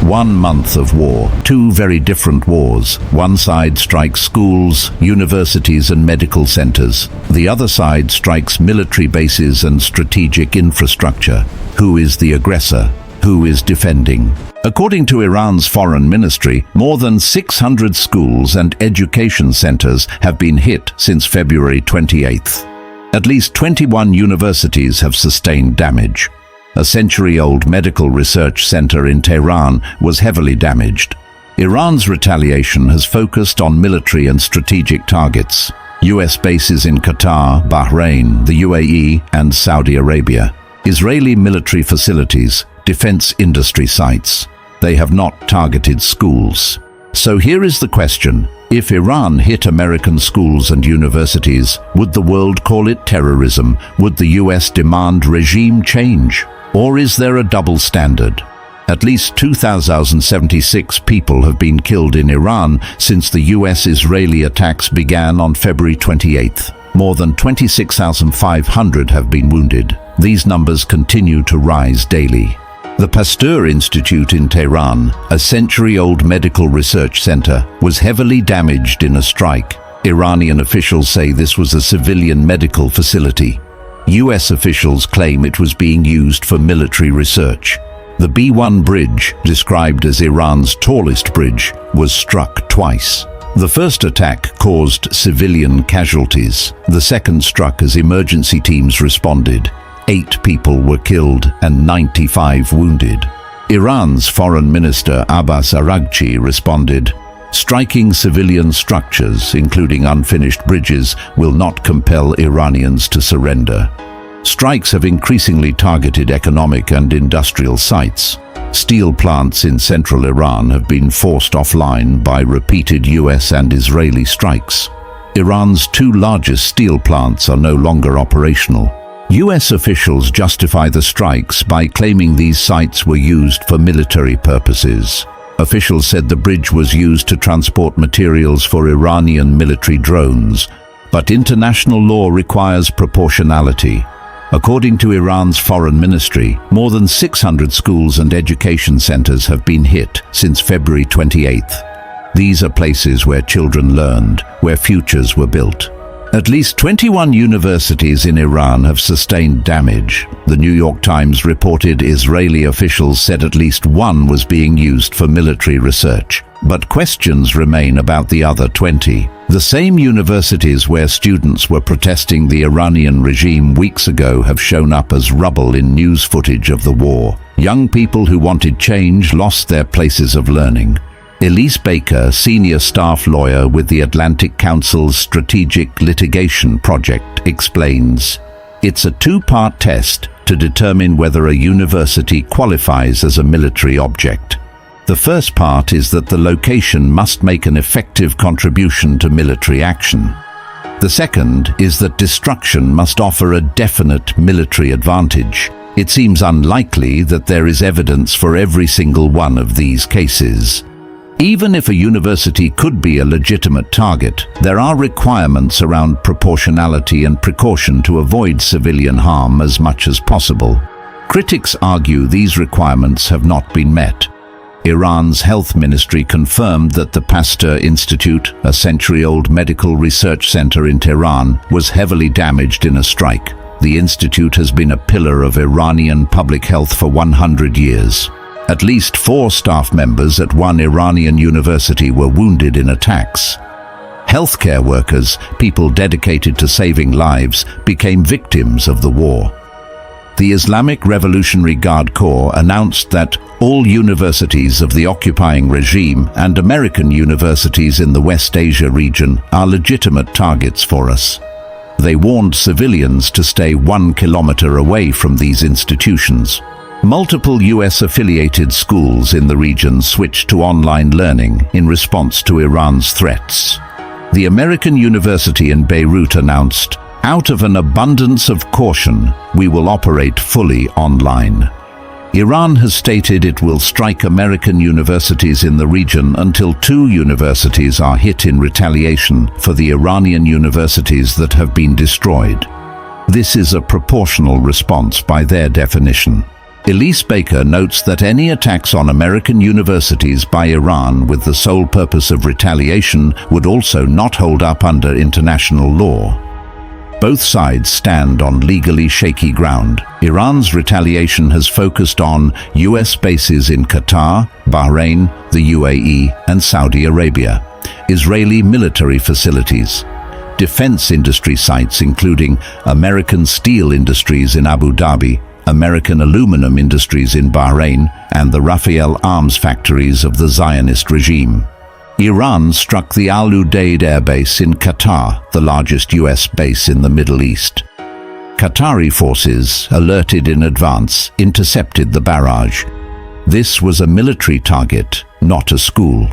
1 month of war, two very different wars. One side strikes schools, universities and medical centers. The other side strikes military bases and strategic infrastructure. Who is the aggressor? Who is defending? According to Iran's foreign ministry, more than 600 schools and education centers have been hit since February 28th. At least 21 universities have sustained damage. A century-old medical research center in Tehran was heavily damaged. Iran's retaliation has focused on military and strategic targets. US bases in Qatar, Bahrain, the UAE, and Saudi Arabia. Israeli military facilities, defense industry sites. They have not targeted schools. So here is the question. If Iran hit American schools and universities, would the world call it terrorism? Would the US demand regime change? Or is there a double standard? At least 2,076 people have been killed in Iran since the US-Israeli attacks began on February 28th. More than 26,500 have been wounded. These numbers continue to rise daily. The PASTEUR Institute in Tehran, a century-old medical research center, was heavily damaged in a strike. Iranian officials say this was a civilian medical facility. US officials claim it was being used for military research. The B1 bridge, described as Iran's tallest bridge, was struck twice. The first attack caused civilian casualties. The second struck as emergency teams responded. 8 people were killed and 95 wounded. Iran's foreign minister Abbas Araghchi responded, "Striking civilian structures, including unfinished bridges, will not compel Iranians to surrender." Strikes have increasingly targeted economic and industrial sites. Steel plants in central Iran have been forced offline by repeated US and Israeli strikes. Iran's 2 largest steel plants are no longer operational. US officials justify the strikes by claiming these sites were used for military purposes. Officials said the bridge was used to transport materials for Iranian military drones, but international law requires proportionality. According to Iran's foreign ministry, more than 600 schools and education centers have been hit since February 28th. These are places where children learned, where futures were built. At least 21 universities in Iran have sustained damage. The New York Times reported Israeli officials said at least one was being used for military research. But questions remain about the other 20. The same universities where students were protesting the Iranian regime weeks ago have shown up as rubble in news footage of the war. Young people who wanted change lost their places of learning. Elise Baker, senior staff lawyer with the Atlantic Council's Strategic Litigation Project, explains, "It's a 2-part test to determine whether a university qualifies as a military object. The first part is that the location must make an effective contribution to military action. The second is that destruction must offer a definite military advantage. It seems unlikely that there is evidence for every single one of these cases. Even if a university could be a legitimate target, there are requirements around proportionality and precaution to avoid civilian harm as much as possible. Critics argue these requirements have not been met." Iran's health ministry confirmed that the PASTEUR Institute, a century-old medical research center in Tehran, was heavily damaged in a strike. The institute has been a pillar of Iranian public health for 100 years. At least 4 staff members at one Iranian university were wounded in attacks. Healthcare workers, people dedicated to saving lives, became victims of the war. The Islamic Revolutionary Guard Corps announced that all universities of the occupying regime and American universities in the West Asia region are legitimate targets for us. They warned civilians to stay 1 kilometer away from these institutions. Multiple US-affiliated schools in the region switched to online learning in response to Iran's threats. The American University in Beirut announced, "Out of an abundance of caution, we will operate fully online." Iran has stated it will strike American universities in the region until 2 universities are hit in retaliation for the Iranian universities that have been destroyed. This is a proportional response by their definition. Elise Baker notes that any attacks on American universities by Iran with the sole purpose of retaliation would also not hold up under international law. Both sides stand on legally shaky ground. Iran's retaliation has focused on US bases in Qatar, Bahrain, the UAE, and Saudi Arabia, Israeli military facilities, defense industry sites including American steel industries in Abu Dhabi, American aluminum industries in Bahrain, and the Rafael arms factories of the Zionist regime. Iran struck the Al Udeid airbase in Qatar, the largest US base in the Middle East. Qatari forces, alerted in advance, intercepted the barrage. This was a military target, not a school.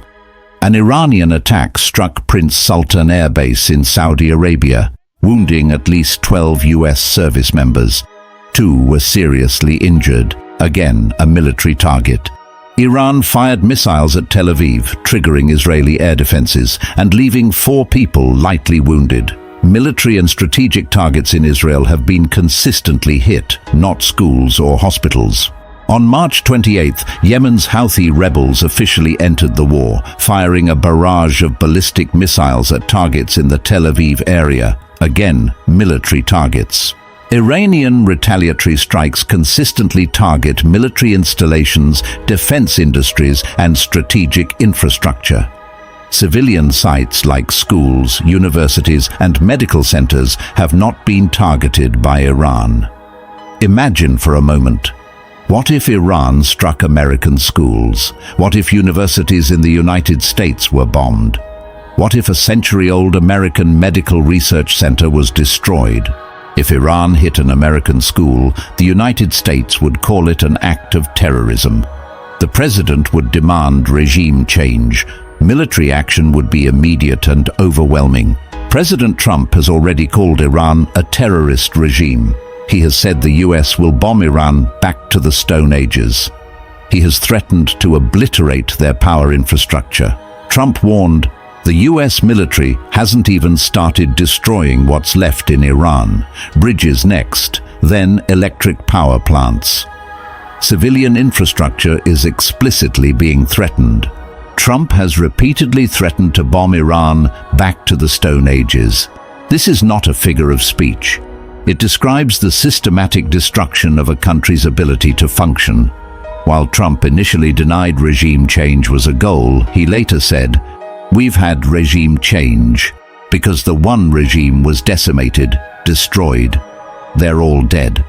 An Iranian attack struck Prince Sultan Air Base in Saudi Arabia, wounding at least 12 US service members. 2 were seriously injured, again a military target. Iran fired missiles at Tel Aviv, triggering Israeli air defenses and leaving 4 people lightly wounded. Military and strategic targets in Israel have been consistently hit, not schools or hospitals. On March 28th, Yemen's Houthi rebels officially entered the war, firing a barrage of ballistic missiles at targets in the Tel Aviv area, again military targets. Iranian retaliatory strikes consistently target military installations, defense industries, and strategic infrastructure. Civilian sites like schools, universities, and medical centers have not been targeted by Iran. Imagine for a moment. What if Iran struck American schools? What if universities in the United States were bombed? What if a century-old American medical research center was destroyed? If Iran hit an American school, the United States would call it an act of terrorism. The president would demand regime change. Military action would be immediate and overwhelming. President Trump has already called Iran a terrorist regime. He has said the US will bomb Iran back to the Stone Ages. He has threatened to obliterate their power infrastructure. Trump warned, the US military hasn't even started destroying what's left in Iran. Bridges next, then electric power plants. Civilian infrastructure is explicitly being threatened. Trump has repeatedly threatened to bomb Iran back to the Stone Ages. This is not a figure of speech. It describes the systematic destruction of a country's ability to function. While Trump initially denied regime change was a goal, he later said, "We've had regime change because the one regime was decimated, destroyed. They're all dead."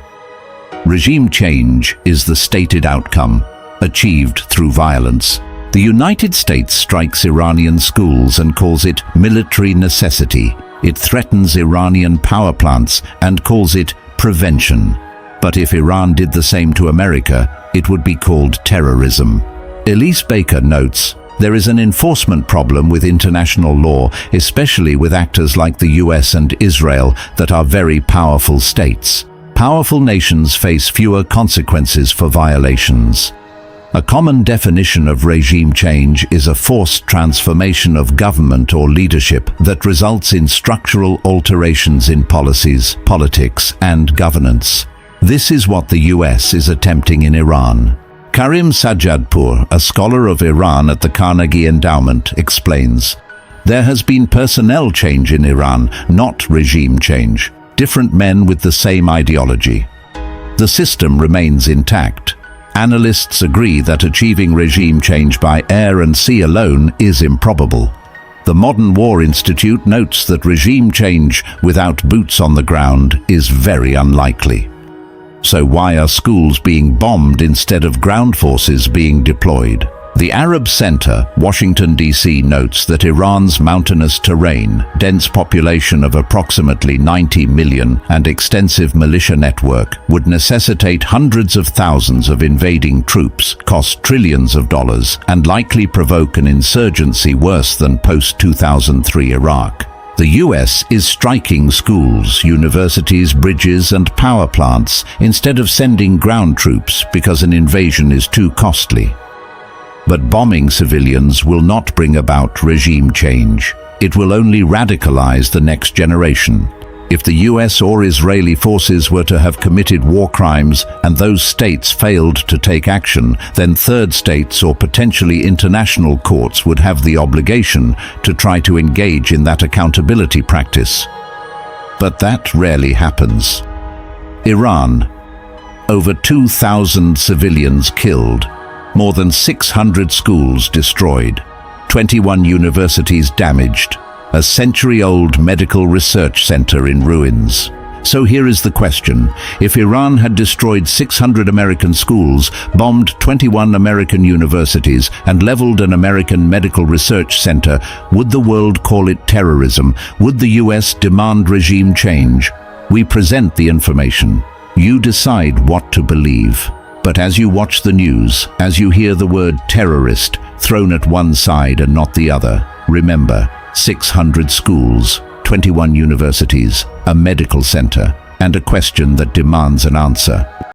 Regime change is the stated outcome, achieved through violence. The United States strikes Iranian schools and calls it military necessity. It threatens Iranian power plants and calls it prevention. But if Iran did the same to America, it would be called terrorism. Elise Baker notes, there is an enforcement problem with international law, especially with actors like the US and Israel that are very powerful states. Powerful nations face fewer consequences for violations. A common definition of regime change is a forced transformation of government or leadership that results in structural alterations in policies, politics, and governance. This is what the US is attempting in Iran. Karim Sajjadpour, a scholar of Iran at the Carnegie Endowment, explains, "There has been personnel change in Iran, not regime change. Different men with the same ideology. The system remains intact. Analysts agree that achieving regime change by air and sea alone is improbable. The Modern War Institute notes that regime change without boots on the ground is very unlikely. So why are schools being bombed instead of ground forces being deployed? The Arab Center, Washington, D.C. notes that Iran's mountainous terrain, dense population of approximately 90 million, and extensive militia network would necessitate hundreds of thousands of invading troops, cost trillions of dollars, and likely provoke an insurgency worse than post-2003 Iraq. The US is striking schools, universities, bridges, and power plants instead of sending ground troops because an invasion is too costly. But bombing civilians will not bring about regime change. It will only radicalize the next generation. If the US or Israeli forces were to have committed war crimes and those states failed to take action, then third states or potentially international courts would have the obligation to try to engage in that accountability practice. But that rarely happens. Iran. Over 2,000 civilians killed, more than 600 schools destroyed, 21 universities damaged, a century-old medical research center in ruins. So here is the question: if Iran had destroyed 600 American schools, bombed 21 American universities, and leveled an American medical research center, would the world call it terrorism? Would the US demand regime change? We present the information. You decide what to believe. But as you watch the news, as you hear the word terrorist thrown at one side and not the other, remember, 600 schools, 21 universities, a medical center, and a question that demands an answer.